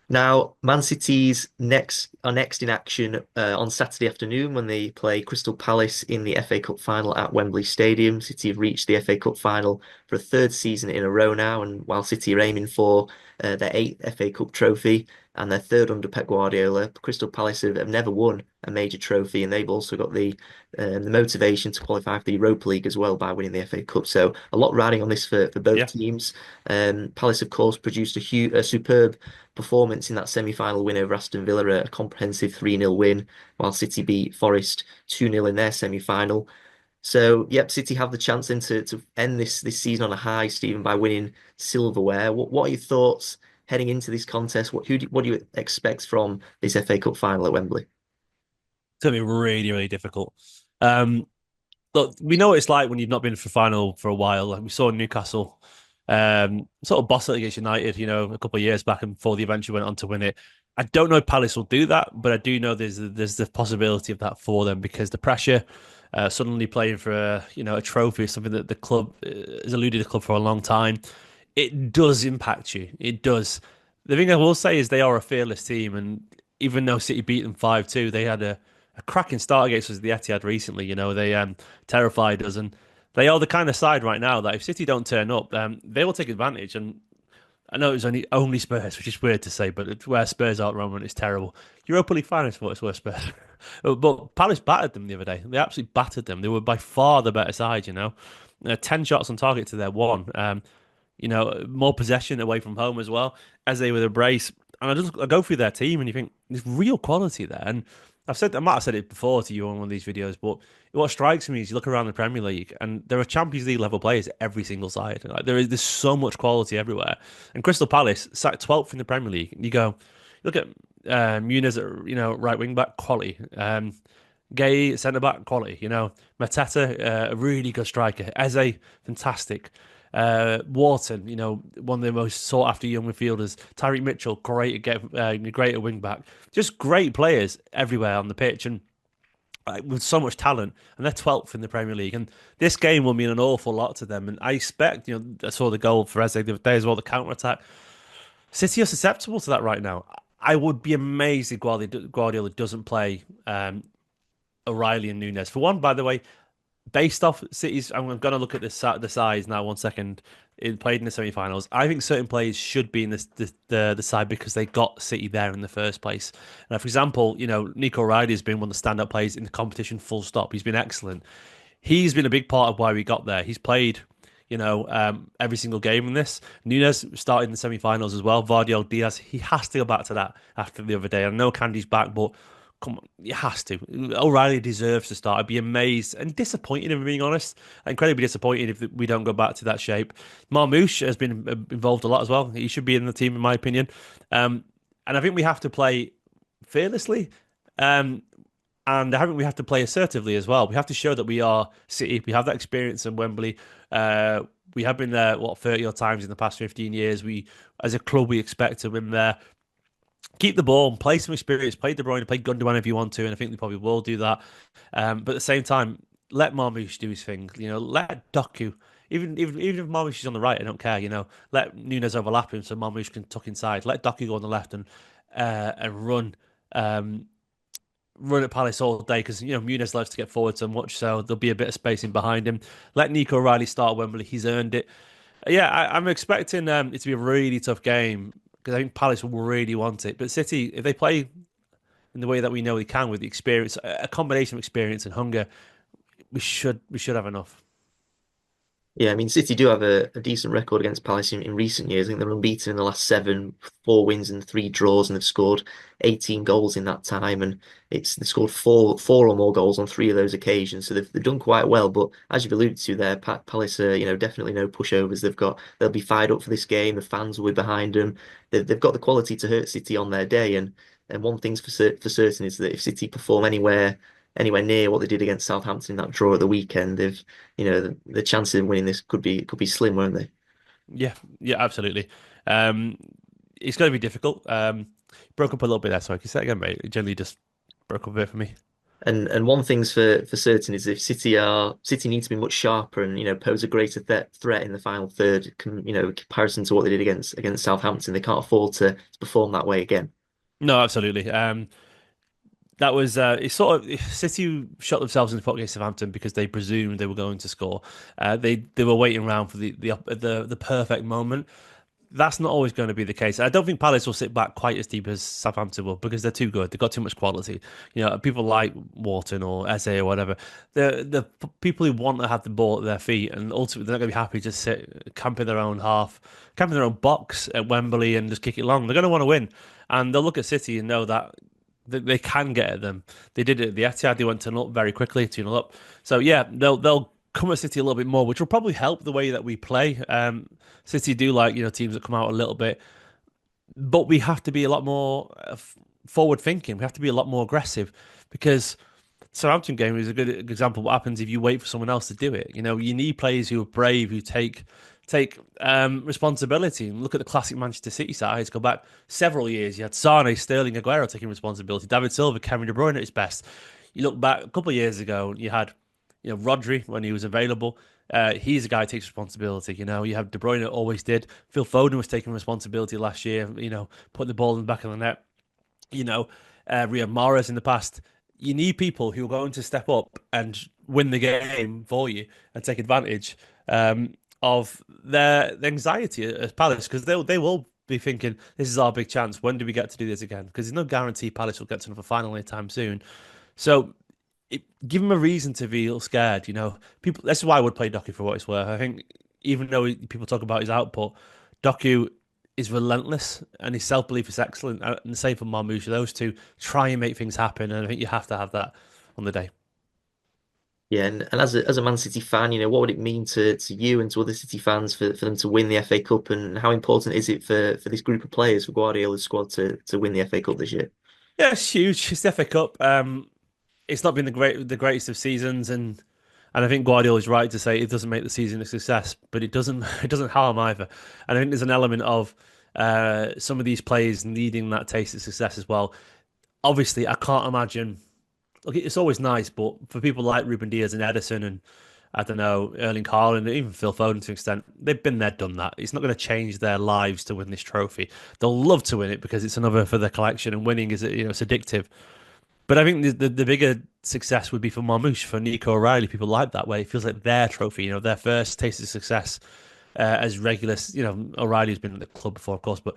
Now, Man City's next in action on Saturday afternoon when they play Crystal Palace in the FA Cup final at Wembley Stadium. City have reached the FA Cup final for a third season in a row now, and while City are aiming for their eighth FA Cup trophy and their third under Pep Guardiola, Crystal Palace have never won a major trophy, and they've also got the motivation to qualify for the Europa League as well by winning the FA Cup. So a lot riding on this for both Yeah. teams. Palace, of course, produced a superb performance in that semi-final win over Aston Villa, a comprehensive 3-0 win, while City beat Forest 2-0 in their semi-final. So, yep, City have the chance then to end this season on a high, Stephen, by winning silverware. What are your thoughts heading into this contest? What do you expect from this FA Cup final at Wembley? It's gonna be really, really difficult. Um, Look, we know what it's like when you've not been for final for a while. Like we saw Newcastle, sort of boss it against United, a couple of years back, and before they eventually went on to win it. I don't know if Palace will do that, but I do know there's the possibility of that for them because the pressure, suddenly playing for a trophy is something that the club has eluded the club for a long time. It does impact you. It does. The thing I will say is they are a fearless team, and even though City beat them 5-2, they had a cracking start against us at the Etihad recently. They terrified us, and they are the kind of side right now that if City don't turn up, they will take advantage. And I know it was only Spurs, which is weird to say, but it's where Spurs are at the moment is terrible. Europa League finals for what it's worth, Spurs. But Palace battered them the other day. They absolutely battered them. They were by far the better side. 10 shots on target to their one. More possession away from home as well, as they with a brace. And I go through their team and you think there's real quality there. And I might have said it before to you on one of these videos, but what strikes me is you look around the Premier League and there are Champions League level players at every single side. Like there's so much quality everywhere. And Crystal Palace sat 12th in the Premier League. And you go, look at Muniz at right wing back quality. Gay centre back quality. Mateta, a really good striker. Eze, fantastic. Wharton, one of the most sought after young midfielders. Tyreek Mitchell, great at wing back. Just great players everywhere on the pitch and with so much talent. And they're 12th in the Premier League. And this game will mean an awful lot to them. And I expect, I saw the goal for Eze the other day as well, the counter attack. City are susceptible to that right now. I would be amazed if Guardiola doesn't play O'Reilly and Nunes. For one, by the way, based off City's, I'm going to look at the size now. 1 second, it played in the semi-finals. I think certain players should be in the side because they got City there in the first place. And for example, Nico Riley has been one of the standout players in the competition. Full stop. He's been excellent. He's been a big part of why we got there. He's played. Every single game in this. Nunes started in the semi-finals as well. Vardiol Diaz, he has to go back to that after the other day. I know Candy's back, but come on, he has to. O'Reilly deserves to start. I'd be amazed and disappointed, if I'm being honest. Incredibly disappointed if we don't go back to that shape. Marmoush has been involved a lot as well. He should be in the team, in my opinion. And I think we have to play fearlessly. Um, and I think we have to play assertively as well. We have to show that we are City. We have that experience in Wembley. We have been there, 30 odd times in the past 15 years. As a club, we expect to win there. Keep the ball, play some experience, play De Bruyne, play Gundogan if you want to, and I think they probably will do that. But at the same time, let Marmoush do his thing. Let Doku, even if Marmoush is on the right, I don't care. Let Nunes overlap him so Marmoush can tuck inside. Let Doku go on the left and run at Palace all day because Muniz loves to get forward so much, so there'll be a bit of spacing behind him. Let Nico Riley start at Wembley; he's earned it. Yeah, I'm expecting it to be a really tough game because I think Palace will really want it. But City, if they play in the way that we know they can with the experience, a combination of experience and hunger, we should have enough. Yeah, I mean, City do have a decent record against Palace in recent years. I think they're unbeaten in the last seven, 4 wins and 3 draws, and they've scored 18 goals in that time. And they've scored four or more goals on 3 of those occasions. So they've done quite well. But as you've alluded to there, Palace are, definitely no pushovers. They'll be fired up for this game. The fans will be behind them. They've got the quality to hurt City on their day. And one thing's for certain is that if City perform anywhere near what they did against Southampton in that draw at the weekend, the chances of winning this could be slim, won't they? Yeah, yeah, absolutely. Um, it's going to be difficult. Broke up a little bit there. Sorry, can you say that again, mate? It generally just broke up a bit for me. And one thing's for certain is if City need to be much sharper and pose a greater threat in the final third, in comparison to what they did against Southampton, they can't afford to perform that way again. No, absolutely. That was it's sort of City shot themselves in the foot against Southampton because they presumed they were going to score. They were waiting around for the perfect moment. That's not always going to be the case. I don't think Palace will sit back quite as deep as Southampton will because they're too good. They've got too much quality. People like Wharton or Eze or whatever. The people who want to have the ball at their feet and ultimately they're not going to be happy to sit camp in their own half, camp in their own box at Wembley and just kick it long. They're going to want to win, and they'll look at City and know that they can get at them. They did it at the Etihad. They went 2-0 up very quickly, 2-0 up. So yeah, they'll come at City a little bit more, which will probably help the way that we play. City do like teams that come out a little bit, but we have to be a lot more forward thinking. We have to be a lot more aggressive because Southampton game is a good example of what happens if you wait for someone else to do it. You need players who are brave, who take responsibility. And look at the classic Manchester City side. Go back several years. You had Sane, Sterling, Aguero taking responsibility. David Silva, Kevin De Bruyne at his best. You look back a couple of years ago. You had Rodri when he was available. He's a guy who takes responsibility. You have De Bruyne always did. Phil Foden was taking responsibility last year. Putting the ball in the back of the net. Riyad Mahrez in the past. You need people who are going to step up and win the game for you and take advantage of their anxiety as Palace because they will be thinking this is our big chance. When do we get to do this again? Because there's no guarantee Palace will get to another final anytime soon. So give him a reason to feel scared. People. This is why I would play Doku for what it's worth. I think even though people talk about his output, Doku is relentless and his self belief is excellent. And the same for Marmoush. Those two try and make things happen, and I think you have to have that on the day. Yeah, and as a Man City fan, what would it mean to you and to other City fans for them to win the FA Cup, and how important is it for this group of players for Guardiola's squad to win the FA Cup this year? Yeah, it's huge. It's the FA Cup. It's not been the greatest of seasons, and I think Guardiola is right to say it doesn't make the season a success, but it doesn't it doesn't harm either. And I think there's an element of some of these players needing that taste of success as well. Obviously, I can't imagine. Look, it's always nice, but for people like Ruben Diaz and Edison and I don't know Erling Haaland and even Phil Foden to an extent, they've been there, done that. It's not going to change their lives to win this trophy. They'll love to win it because it's another for their collection, and winning is it's addictive. But I think the bigger success would be for Marmoush, for Nico O'Reilly, people like that way. It feels like their trophy, their first taste of success as regulars. O'Reilly's been at the club before, of course, but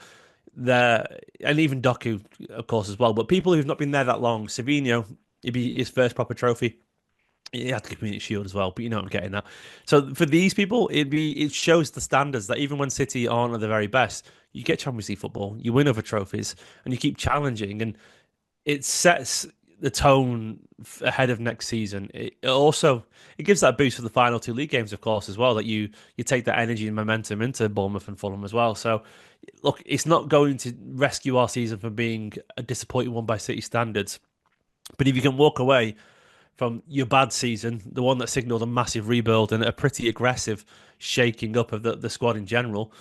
and even Doku, of course, as well. But people who've not been there that long, Savino, it'd be his first proper trophy. He had the Community Shield as well, but you know what I'm getting at. So for these people, it shows the standards that even when City aren't at the very best, you get Champions League football, you win other trophies, and you keep challenging, and it sets the tone ahead of next season. It gives that boost for the final two league games, of course, as well. That you take that energy and momentum into Bournemouth and Fulham as well. So, look, it's not going to rescue our season from being a disappointing one by City standards. But if you can walk away from your bad season, the one that signalled a massive rebuild and a pretty aggressive shaking up of the squad in general,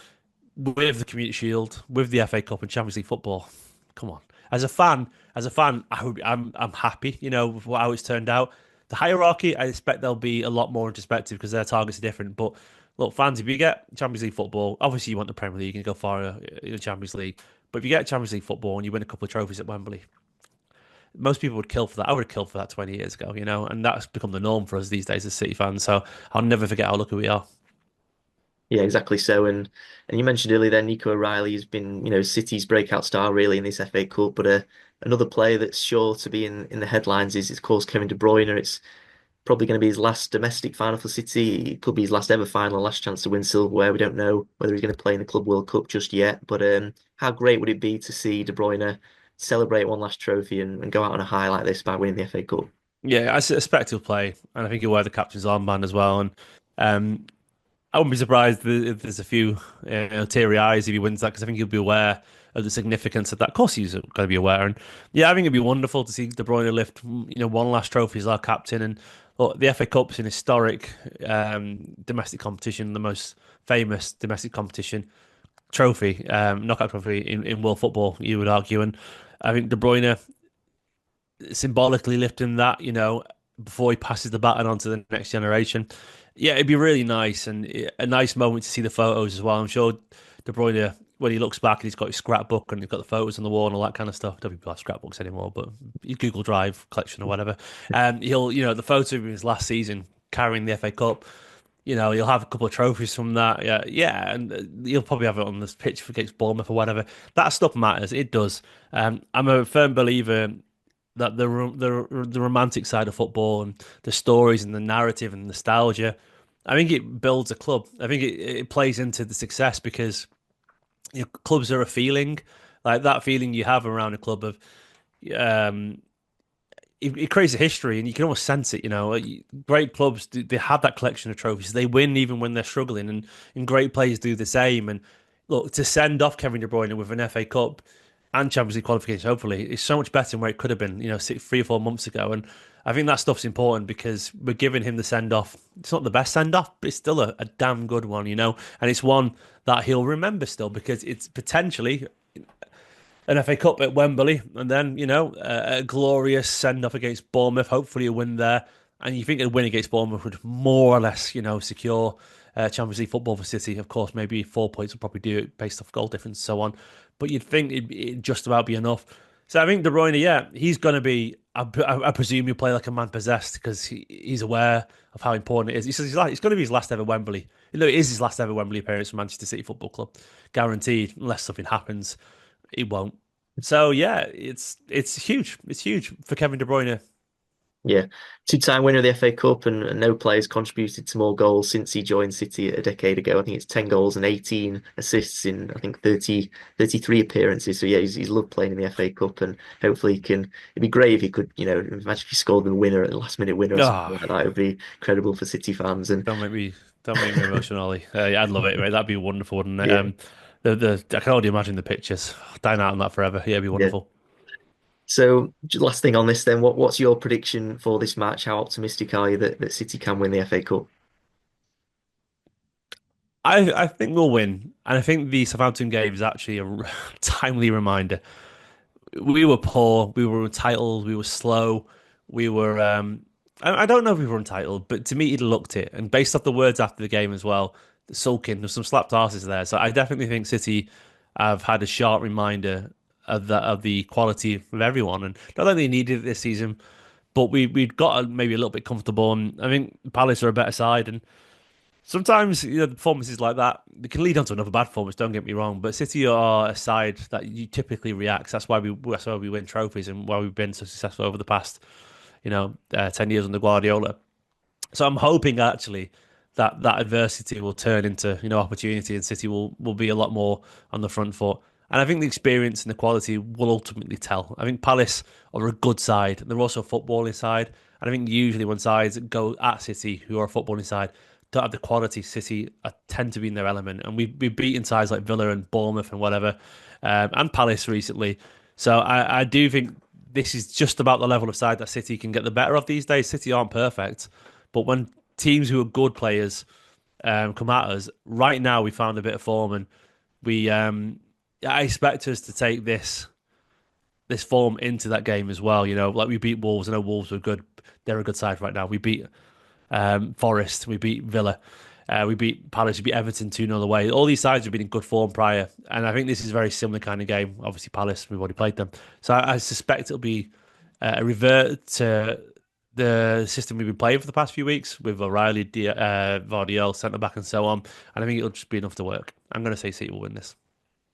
with the Community Shield, with the FA Cup and Champions League football, come on. As a fan, I'm happy, with how it's turned out. The hierarchy, I expect there'll be a lot more introspective because their targets are different. But look, fans, if you get Champions League football, obviously you want the Premier League and go far in the Champions League. But if you get Champions League football and you win a couple of trophies at Wembley, most people would kill for that. I would have killed for that 20 years ago, and that's become the norm for us these days as City fans. So I'll never forget how lucky we are. Yeah, exactly so. And you mentioned earlier there, Nico O'Reilly has been, City's breakout star really in this FA Cup. But another player that's sure to be in the headlines is, of course, Kevin De Bruyne. It's probably going to be his last domestic final for City. It could be his last ever final, last chance to win silverware. We don't know whether he's going to play in the Club World Cup just yet. But how great would it be to see De Bruyne celebrate one last trophy and go out on a high like this by winning the FA Cup? Yeah, I expect he'll play, and I think he'll wear the captain's armband as well. And um, I wouldn't be surprised if there's a few teary eyes if he wins that because I think he'll be aware of the significance of that. Of course, he's going to be aware, and yeah, I think it'd be wonderful to see De Bruyne lift, one last trophy as our captain. And look, the FA Cup's an historic domestic competition, the most famous domestic competition trophy, knockout trophy in world football, you would argue. And I think De Bruyne symbolically lifting that, before he passes the baton on to the next generation. Yeah, it'd be really nice and a nice moment to see the photos as well. I'm sure De Bruyne, when he looks back and he's got his scrapbook and he's got the photos on the wall and all that kind of stuff. Don't people have scrapbooks anymore, but his Google Drive collection or whatever. And he'll, the photo of his last season carrying the FA Cup. You'll have a couple of trophies from that. Yeah, yeah, and you'll probably have it on this pitch against Bournemouth or whatever. That stuff matters. It does. I'm a firm believer that the romantic side of football and the stories and the narrative and nostalgia, I think it builds a club. I think it plays into the success because clubs are a feeling, like that feeling you have around a club of um, it creates a history, and you can almost sense it. Great clubs they have that collection of trophies. They win even when they're struggling, and great players do the same. And look, to send off Kevin De Bruyne with an FA Cup and Champions League qualification, hopefully, is so much better than where it could have been. 3 or 4 months ago, and I think that stuff's important because we're giving him the send off. It's not the best send off, but it's still a damn good one, and it's one that he'll remember still because it's potentially an FA Cup at Wembley, and then a glorious send off against Bournemouth. Hopefully, a win there, and you think a win against Bournemouth would more or less, secure Champions League football for City. Of course, maybe 4 points will probably do it based off goal difference and so on, but you'd think it'd just about be enough. So I think De Bruyne, yeah, he's going to be. I presume he'll play like a man possessed because he's aware of how important it is. He says it's going to be his last ever Wembley. It is his last ever Wembley appearance for Manchester City Football Club, guaranteed, unless something happens. It won't. So yeah, it's huge. It's huge for Kevin De Bruyne. Yeah, two-time winner of the FA Cup, and no players contributed to more goals since he joined City a decade ago. I think it's 10 goals and 18 assists in, I think, 33 appearances. So yeah, he's loved playing in the FA Cup, and hopefully it'd be great if he could, imagine if he scored the winner, a last minute winner or something Ah, like that. It would be incredible for City fans. And don't make me don't make me emotional, Ollie. Yeah, I'd love it, mate. That'd be wonderful, wouldn't it? yeah, The I can already imagine the pictures. Dying out on that forever. Yeah, it'd be yeah. wonderful. So last thing on this then, what's your prediction for this match? How optimistic are you that City can win the FA Cup? I think we'll win, and I think the Southampton game is actually a timely reminder. We were poor, we were entitled, we were slow, we were. I don't know if we were entitled, but to me, he looked it, and based off the words after the game as well, the sulking, there's some slapped asses there. So I definitely think City have had a sharp reminder of the quality of everyone, and not that they needed it this season, but we'd got maybe a little bit comfortable, and I think Palace are a better side, and sometimes performances like that they can lead on to another bad performance. Don't get me wrong, but City are a side that you typically react. That's why we win trophies and why we've been so successful over the past 10 years under Guardiola. So I'm hoping actually that adversity will turn into opportunity and City will be a lot more on the front foot. And I think the experience and the quality will ultimately tell. I think Palace are a good side. They're also a footballing side. And I think usually when sides go at City, who are a footballing side, don't have the quality, City tend to be in their element. And we've beaten sides like Villa and Bournemouth and whatever, and Palace recently. So I do think this is just about the level of side that City can get the better of these days. City aren't perfect, but when teams who are good players come at us, right now we found a bit of form, and we I expect us to take this form into that game as well. Like we beat Wolves. I know Wolves were good. They're a good side right now. We beat Forest, we beat Villa, we beat Palace, we beat Everton 2-0 away. All these sides have been in good form prior, and I think this is a very similar kind of game. Obviously, Palace, we've already played them, so I suspect it'll be a revert to the system we've been playing for the past few weeks with O'Reilly, Vardiel, centre back, and so on. And I think it'll just be enough to work. I'm going to say City will win this.